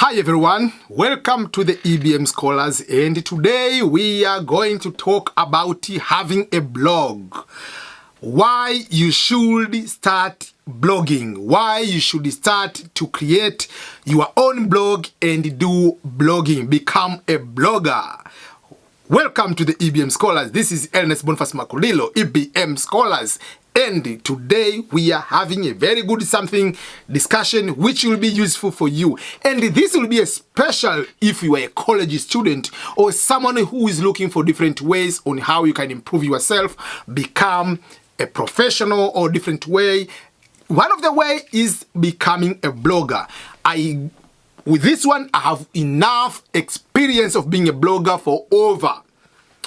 Hi everyone, welcome to the EBM Scholars, and today we are going to talk about having a blog. Why you should start blogging, why you should start to create your own blog and do blogging, become a blogger. Welcome to the EBM Scholars. This is Ernest Boniface Makulilo, EBM Scholars. And today we are having a very good discussion which will be useful for you. And this will be a special if you are a college student or someone who is looking for different ways on how you can improve yourself, become a professional or different way. One of the way is becoming a blogger. With this one, I have enough experience of being a blogger for over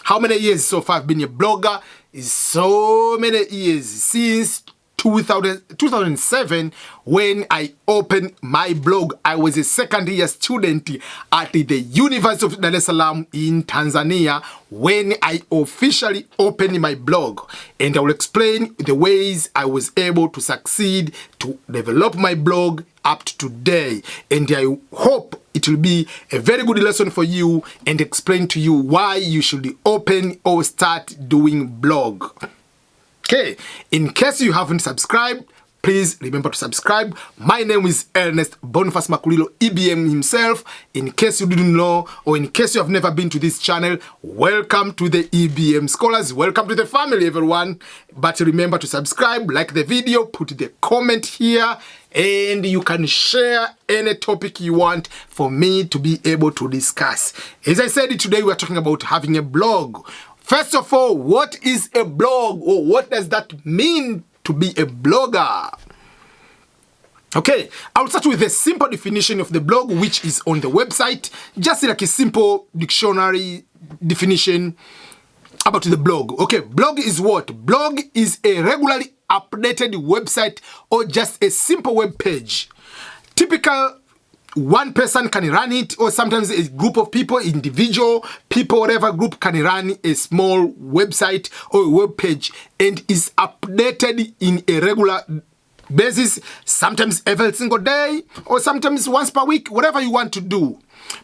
how many years so far I've been a blogger? Is so many years, since 2007 when I opened my blog. I was a second year student at the University of Dar es Salaam in Tanzania when I officially opened my blog, and I will explain the ways I was able to succeed to develop my blog up to today, and I hope it will be a very good lesson for you and explain to you why you should open or start doing blog. Okay, in case you haven't subscribed, please remember to subscribe. My name is Ernest Boniface Makulilo, EBM himself. In case you didn't know, or in case you have never been to this channel, welcome to the EBM Scholars. Welcome to the family, everyone. But remember to subscribe, like the video, put the comment here, and you can share any topic you want for me to be able to discuss. As I said, today we are talking about having a blog. First of all, what is a blog, or what does that mean to be a blogger? Okay, I'll start with a simple definition of the blog, which is on the website. Just like a simple dictionary definition about the blog. Okay, blog is what? Blog is a regularly updated website or just a simple web page. Typical one person can run it, or sometimes a group of people, individual people, whatever group can run a small website or a web page and is updated in a regular basis, sometimes every single day or sometimes once per week, whatever you want to do.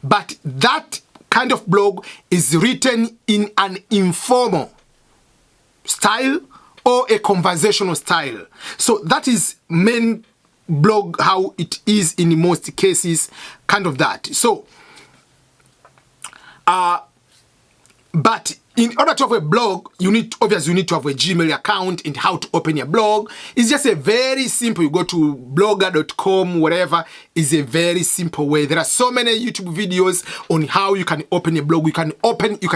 But that kind of blog is written in an informal style or a conversational style. So that is main blog, how it is in most cases, kind of that. So but in order to have a blog, obviously you need to have a Gmail account. And how to open your blog is just a very simple. You go to blogger.com, whatever, is a very simple way. There are so many YouTube videos on how you can open a blog. You can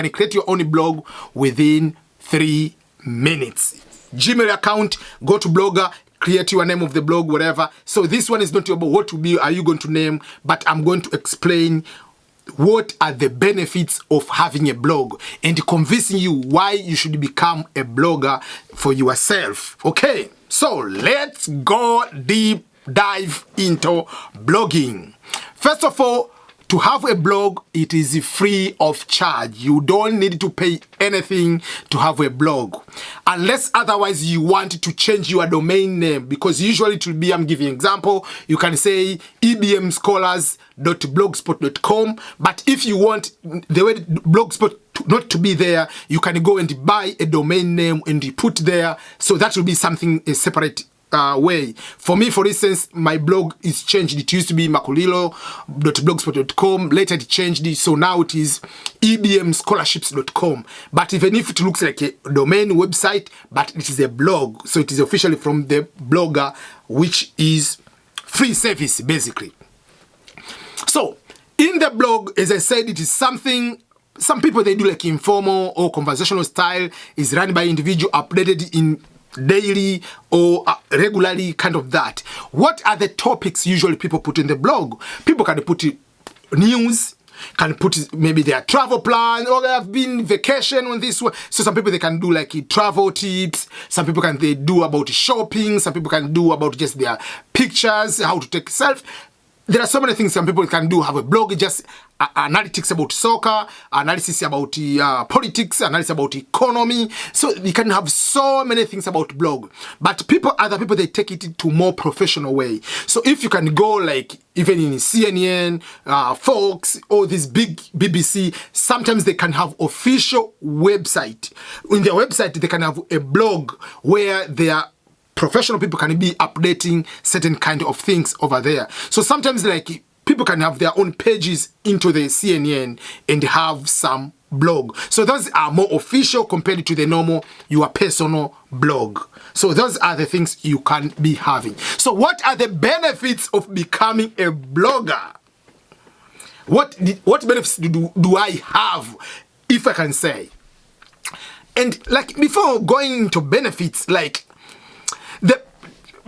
create your own blog within 3 minutes. Gmail account, go to Blogger, create your name of the blog, whatever. So this one is not about what are you going to name, but I'm going to explain what are the benefits of having a blog and convincing you why you should become a blogger for yourself. Okay, so let's go deep dive into blogging. First of all, to have a blog, it is free of charge. You don't need to pay anything to have a blog. Unless otherwise you want to change your domain name, because usually it will be, I'm giving an example, you can say ebmscholars.blogspot.com, but if you want the word blogspot not to be there, you can go and buy a domain name and you put there. So that will be something, a separate way. For me, for instance, my blog is changed. It used to be makulilo.blogspot.com. Later it changed it, so now it is ebmscholarships.com. But even if it looks like a domain website, but it is a blog, so it is officially from the Blogger, which is free service basically. So in the blog, as I said, it is something some people they do like informal or conversational style, is run by individual, updated in daily or regularly, kind of that. What are the topics usually people put in the blog? People can put news, can put maybe their travel plan, or they have been vacation on this one. So some people, they can do like travel tips. Some people they do about shopping. Some people can do about just their pictures, how to take self. there are so many things some people can do. Have a blog, just analytics about soccer, analysis about politics, analysis about economy. So you can have so many things about blog. But other people, they take it to more professional way. So if you can go like even in CNN, Fox, or this big BBC, sometimes they can have official website. In their website, they can have a blog where they are professional people can be updating certain kind of things over there. So sometimes like people can have their own pages into the CNN and have some blog. So those are more official compared to the normal your personal blog. So those are the things you can be having. So what are the benefits of becoming a blogger? What benefits do I have, if I can say? And like before going into benefits, like the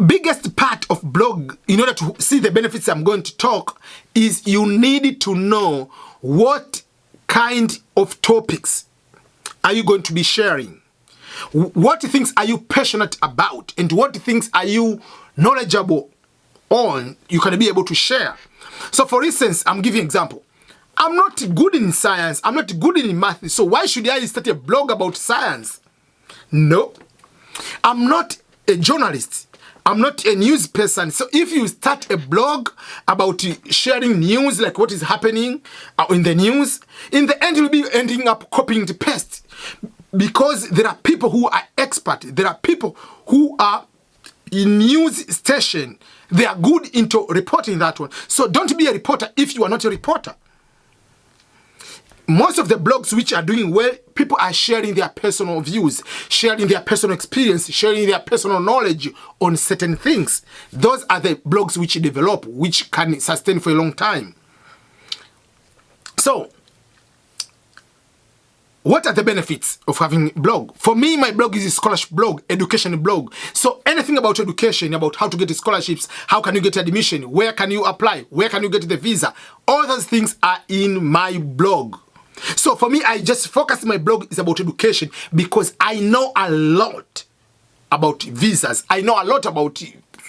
biggest part of blog, in order to see the benefits I'm going to talk, is you need to know what kind of topics are you going to be sharing. What things are you passionate about, and what things are you knowledgeable on, you can be able to share. So for instance, I'm giving an example. I'm not good in science, I'm not good in math, so why should I start a blog about science? No. I'm not a journalist, I'm not a news person. So if you start a blog about sharing news, like what is happening in the news, in the end you'll be ending up copying the paste, because there are people who are expert, there are people who are in news station, they are good into reporting that one. So don't be a reporter if you are not a reporter. Most of the blogs which are doing well, people are sharing their personal views, sharing their personal experience, sharing their personal knowledge on certain things. Those are the blogs which develop, which can sustain for a long time. So, what are the benefits of having a blog? For me, my blog is a scholarship blog, education blog. So anything about education, about how to get scholarships, how can you get admission, where can you apply, where can you get the visa, all those things are in my blog. So for me, I just focus my blog is about education, because I know a lot about visas. I know a lot about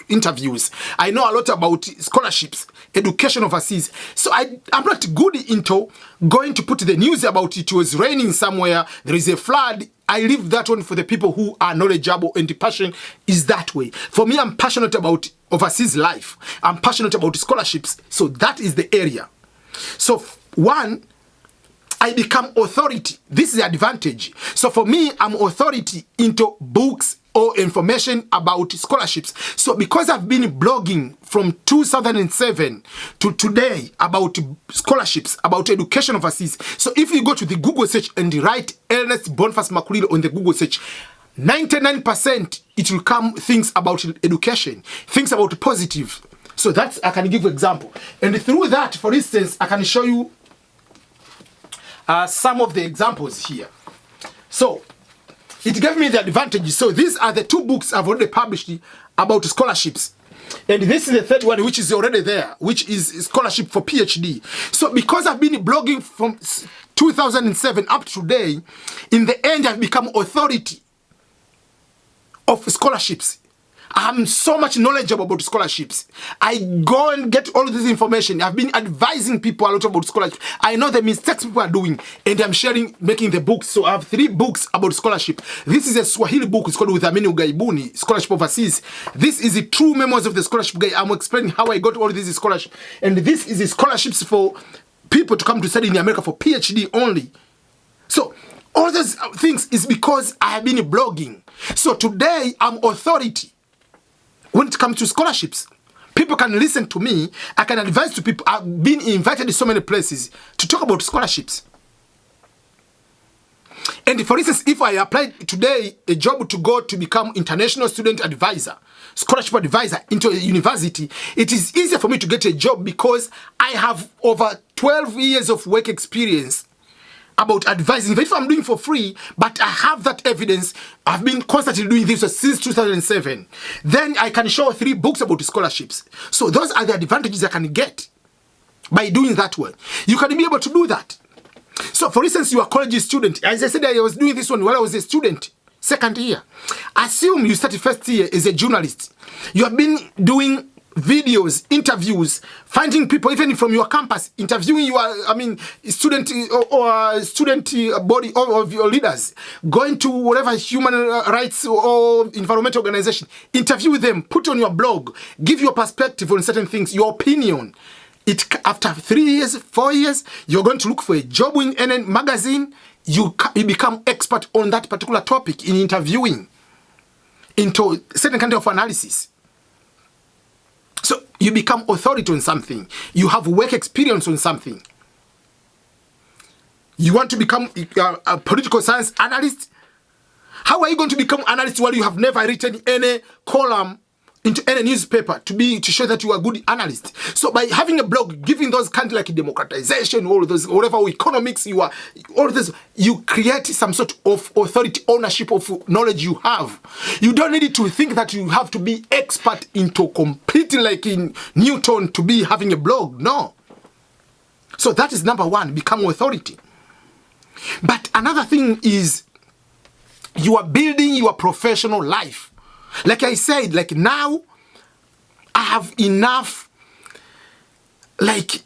interviews. I know a lot about scholarships, education overseas. So I'm not good into going to put the news about it was raining somewhere, there is a flood. I leave that one for the people who are knowledgeable, and the passion is that way. For me, I'm passionate about overseas life. I'm passionate about scholarships. So that is the area. So one, I become authority. This is the advantage. So for me, I'm authority into books or information about scholarships. So because I've been blogging from 2007 to today about scholarships, about education overseas. So if you go to the Google search and write Ernest Boniface Makulilo on the Google search, 99% it will come things about education, things about positive. So that's, I can give you an example. And through that, for instance, I can show you some of the examples here. So it gave me the advantage. So these are the two books I've already published about scholarships. And this is the third one, which is already there, which is scholarship for PhD. So because I've been blogging from 2007 up to today, in the end I've become authority of scholarships. I'm so much knowledgeable about scholarships. I go and get all this information. I've been advising people a lot about scholarships. I know the mistakes people are doing, and I'm sharing, making the books. So I have 3 books about scholarship. This is a Swahili book. It's called Uthamini Ugaibuni, Scholarship Overseas. This is the true memoirs of the scholarship guy. I'm explaining how I got all these scholarships. And this is the scholarships for people to come to study in America for PhD only. So all those things is because I have been blogging. So today I'm authority. When it comes to scholarships, people can listen to me. I can advise to people. I've been invited to so many places to talk about scholarships. And for instance, if I apply today a job to go to become international student advisor, scholarship advisor into a university, it is easier for me to get a job because I have over 12 years of work experience about advising. Even if I'm doing for free, but I have that evidence. I've been constantly doing this since 2007. Then I can show 3 books about scholarships. So those are the advantages I can get by doing that way. You can be able to do that. So for instance, you are a college student. As I said, I was doing this one while I was a student, second year. Assume you started first year as a journalist. You have been doing videos, interviews, finding people even from your campus, interviewing your, student or student body of your leaders, going to whatever human rights or environmental organization, interview them, put on your blog, give your perspective on certain things, your opinion. After 3 years, 4 years, you're going to look for a job in any magazine. You become expert on that particular topic in interviewing into certain kind of analysis. So you become authority on something. You have work experience on something. You want to become a political science analyst? How are you going to become an analyst while you have never written any column into any newspaper to show that you are a good analyst? So by having a blog, giving those kind of like democratization, all those, whatever economics you are, all this, you create some sort of authority, ownership of knowledge you have. You don't need to think that you have to be expert into completely like in Newton to be having a blog. No. So that is number one, become authority. But another thing is you are building your professional life. Like I said, like now I have enough, like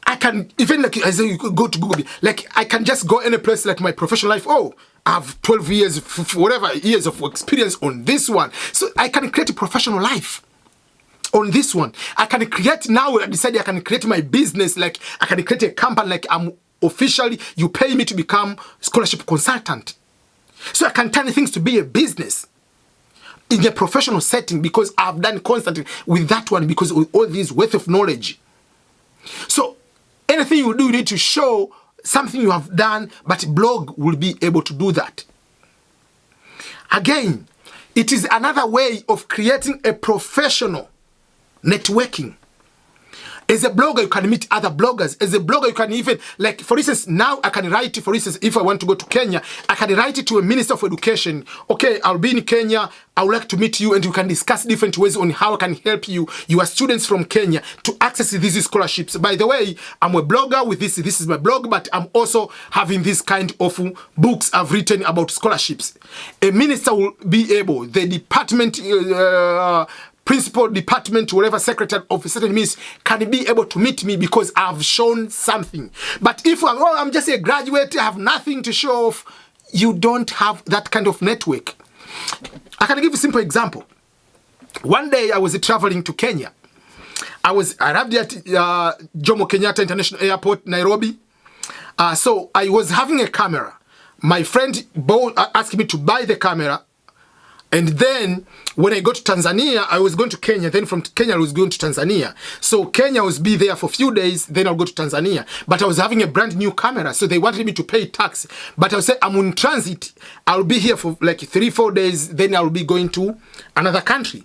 I can, even like as you go to Google, like I can just go any place like my professional life. Oh, I have 12 years, whatever years of experience on this one. So I can create a professional life on this one. I can create now, I decided I can create my business, like I can create a company, like I'm officially, you pay me to become scholarship consultant. So I can turn things to be a business in a professional setting because I've done constantly with that one because of all this wealth of knowledge. So anything you do, you need to show something you have done, but blog will be able to do that. Again, it is another way of creating a professional networking. As a blogger, you can meet other bloggers. As a blogger, you can even, like, for instance, now I can write, for instance, if I want to go to Kenya, I can write it to a Minister of Education. Okay, I'll be in Kenya. I would like to meet you, and you can discuss different ways on how I can help you, your students from Kenya, to access these scholarships. By the way, I'm a blogger with this. This is my blog, but I'm also having this kind of books I've written about scholarships. A minister will be able, the department, principal department, whatever secretary of a certain ministry can be able to meet me because I've shown something. But if I'm just a graduate, I have nothing to show off, you don't have that kind of network. I can give you a simple example. One day I was traveling to Kenya. I arrived at Jomo Kenyatta International Airport, Nairobi. So I was having a camera. My friend asked me to buy the camera. And then when I got to Tanzania, I was going to Kenya. Then from Kenya, I was going to Tanzania. So Kenya was be there for a few days. Then I'll go to Tanzania. But I was having a brand new camera. So they wanted me to pay tax. But I said, I'm in transit. I'll be here for like 3-4 days. Then I'll be going to another country.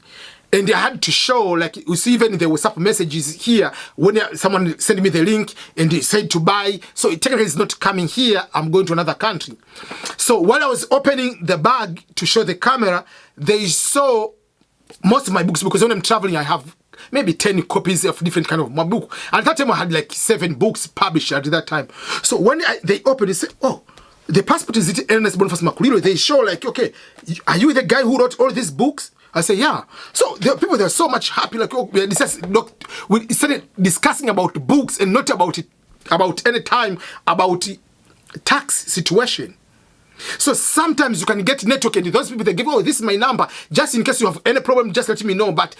And I had to show, like, you see, even the WhatsApp messages here, when someone sent me the link and they said to buy. So technically it's not coming here, I'm going to another country. So while I was opening the bag to show the camera, they saw most of my books, because when I'm traveling, I have maybe 10 copies of different kind of my book. At that time, I had like 7 books published at that time. So when they opened, they said, oh, the passport is Ernest Boniface Makulilo. They show like, okay, are you the guy who wrote all these books? I say, yeah. So the people, they're so much happy. Like, oh, we started discussing about books and not about any time about tax situation. So sometimes you can get network, and those people, they give, oh, this is my number. Just in case you have any problem, just let me know. But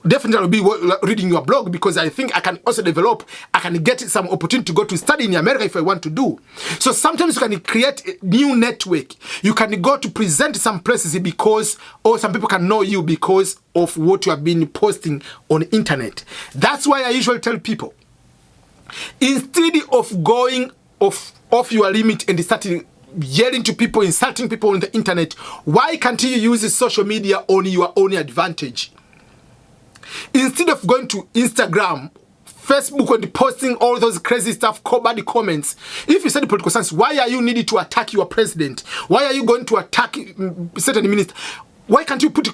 definitely I'll be reading your blog, because I think I can also develop, I can get some opportunity to go to study in America if I want to do. So sometimes you can create a new network. You can go to present some places because, or some people can know you because of what you have been posting on the internet. That's why I usually tell people, instead of going off your limit and starting yelling to people, insulting people on the internet, why can't you use social media on your own advantage? Instead of going to Instagram, Facebook, and posting all those crazy stuff, bad comments, if you study political science, why are you needing to attack your president? Why are you going to attack certain minister? Why can't you put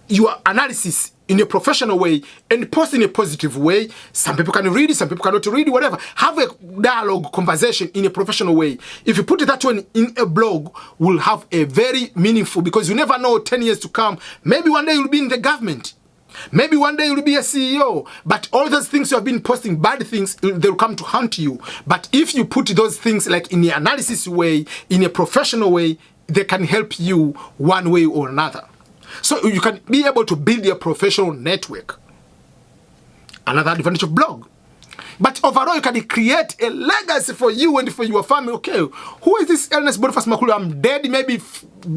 your analysis in a professional way and post in a positive way? Some people can read it, some people cannot read it, whatever. Have a dialogue, conversation in a professional way. If you put that one in a blog, will have a very meaningful, because you never know 10 years to come, maybe one day you'll be in the government. Maybe one day you'll be a CEO, but all those things you have been posting, bad things, they'll come to haunt you. But if you put those things like in the analysis way, in a professional way, they can help you one way or another. So you can be able to build your professional network. Another advantage of blog. But overall, you can create a legacy for you and for your family. Okay, who is this Ernest Boniface Makulu? I'm dead maybe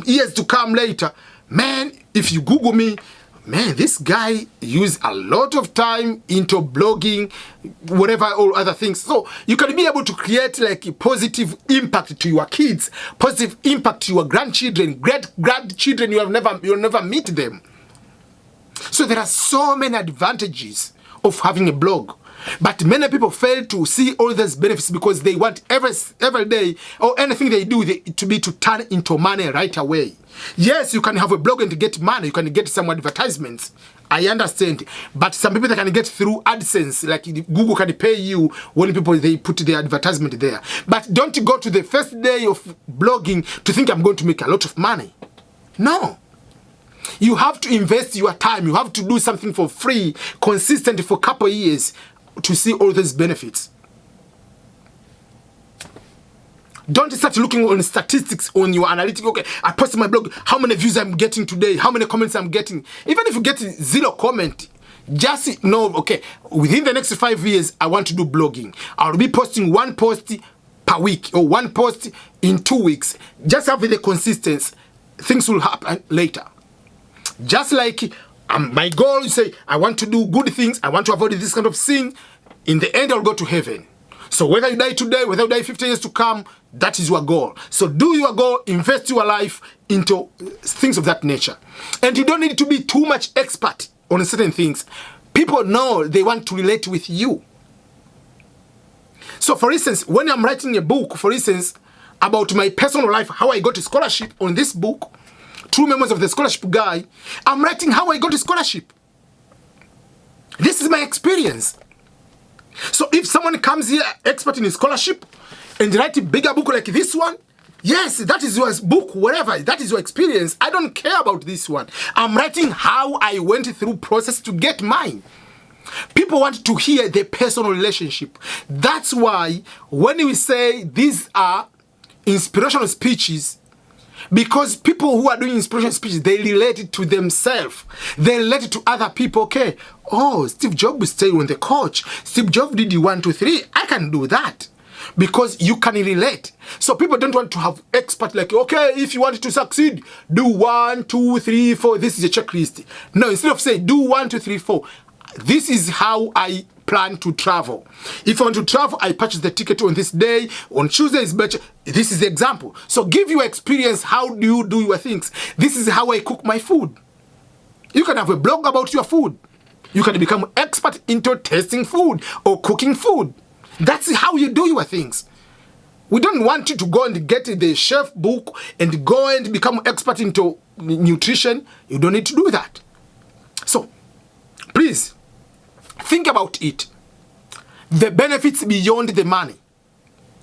years to come later. Man, if you Google me, man, this guy used a lot of time into blogging, whatever, all other things. So you can be able to create like a positive impact to your kids, positive impact to your grandchildren, great-grandchildren. You'll never meet them. So there are so many advantages of having a blog. But many people fail to see all these benefits because they want every day or anything they do to turn into money right away. Yes, you can have a blog and get money. You can get some advertisements. I understand. But some people, they can get through AdSense. Like Google can pay you when they put their advertisement there. But don't go to the first day of blogging to think I'm going to make a lot of money. No. You have to invest your time. You have to do something for free, consistent for a couple of years to see all these benefits. Don't start looking on statistics on your analytics. Okay, I posted my blog, how many views I'm getting today, how many comments I'm getting. Even if you get 0 comment, just know, okay, within the next 5 years, I want to do blogging. I'll be posting 1 post per week or 1 post in 2 weeks. Just have the consistency. Things will happen later. Just like my goal is say, I want to do good things, I want to avoid this kind of sin. In the end, I'll go to heaven. So whether you die today, whether you die 50 years to come, that is your goal. So do your goal, invest your life into things of that nature. And you don't need to be too much expert on certain things. People know they want to relate with you. So for instance, when I'm writing a book, for instance, about my personal life, how I got a scholarship on this book, True Memories of the Scholarship Guy, I'm writing how I got a scholarship. This is my experience. So if someone comes here, expert in scholarship, and write a bigger book like this one, yes, that is your book, whatever, that is your experience. I don't care about this one. I'm writing how I went through process to get mine. People want to hear the personal relationship. That's why when we say these are inspirational speeches, because people who are doing inspirational speeches, they relate it to themselves. They relate it to other people. Okay, oh, Steve Jobs stayed on the couch. Steve Jobs did 1, 2, 3. I can do that. Because you can relate. So people don't want to have experts like, okay, if you want to succeed, do 1, 2, 3, 4. This is a checklist. No, instead of saying do 1, 2, 3, 4, this is how I plan to travel. If I want to travel, I purchase the ticket on this day. On Tuesday is better. This is the example. So give your experience. How do you do your things? This is how I cook my food. You can have a blog about your food. You can become expert into tasting food or cooking food. That's how you do your things. We don't want you to go and get the chef book and go and become expert into nutrition. You don't need to do that. So, please, think about it. The benefits beyond the money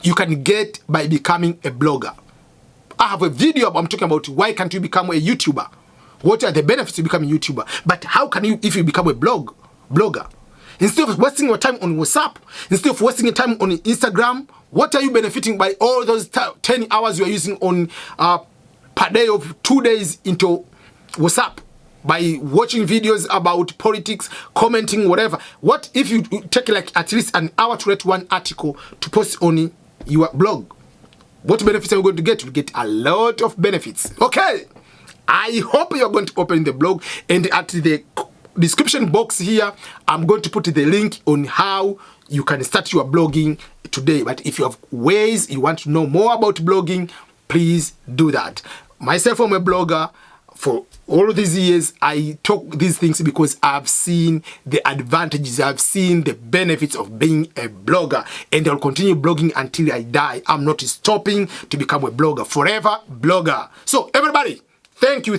you can get by becoming a blogger. I have a video I'm talking about why can't you become a YouTuber? What are the benefits to becoming a YouTuber? But how can you if you become a blogger? Instead of wasting your time on WhatsApp, instead of wasting your time on Instagram, what are you benefiting by all those 10 hours you are using on per day of 2 days into WhatsApp? By watching videos about politics, commenting, whatever. What if you take like at least an hour to write 1 article to post on your blog? What benefits are you going to get? You'll get a lot of benefits. Okay. I hope you're going to open the blog, and at the description box here, I'm going to put the link on how you can start your blogging today. But if you have ways you want to know more about blogging, please do that. Myself, I'm a blogger. For all of these years, I talk these things because I've seen the advantages, I've seen the benefits of being a blogger, and I'll continue blogging until I die. I'm not stopping to become a blogger. Forever blogger. So everybody, thank you,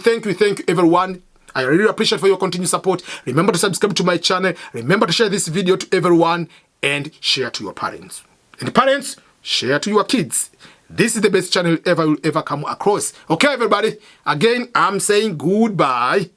everyone. I really appreciate for your continued support. Remember to subscribe to my channel. Remember to share this video to everyone and share to your parents. And parents, share to your kids. This is the best channel you'll ever come across. Okay, everybody. Again, I'm saying goodbye.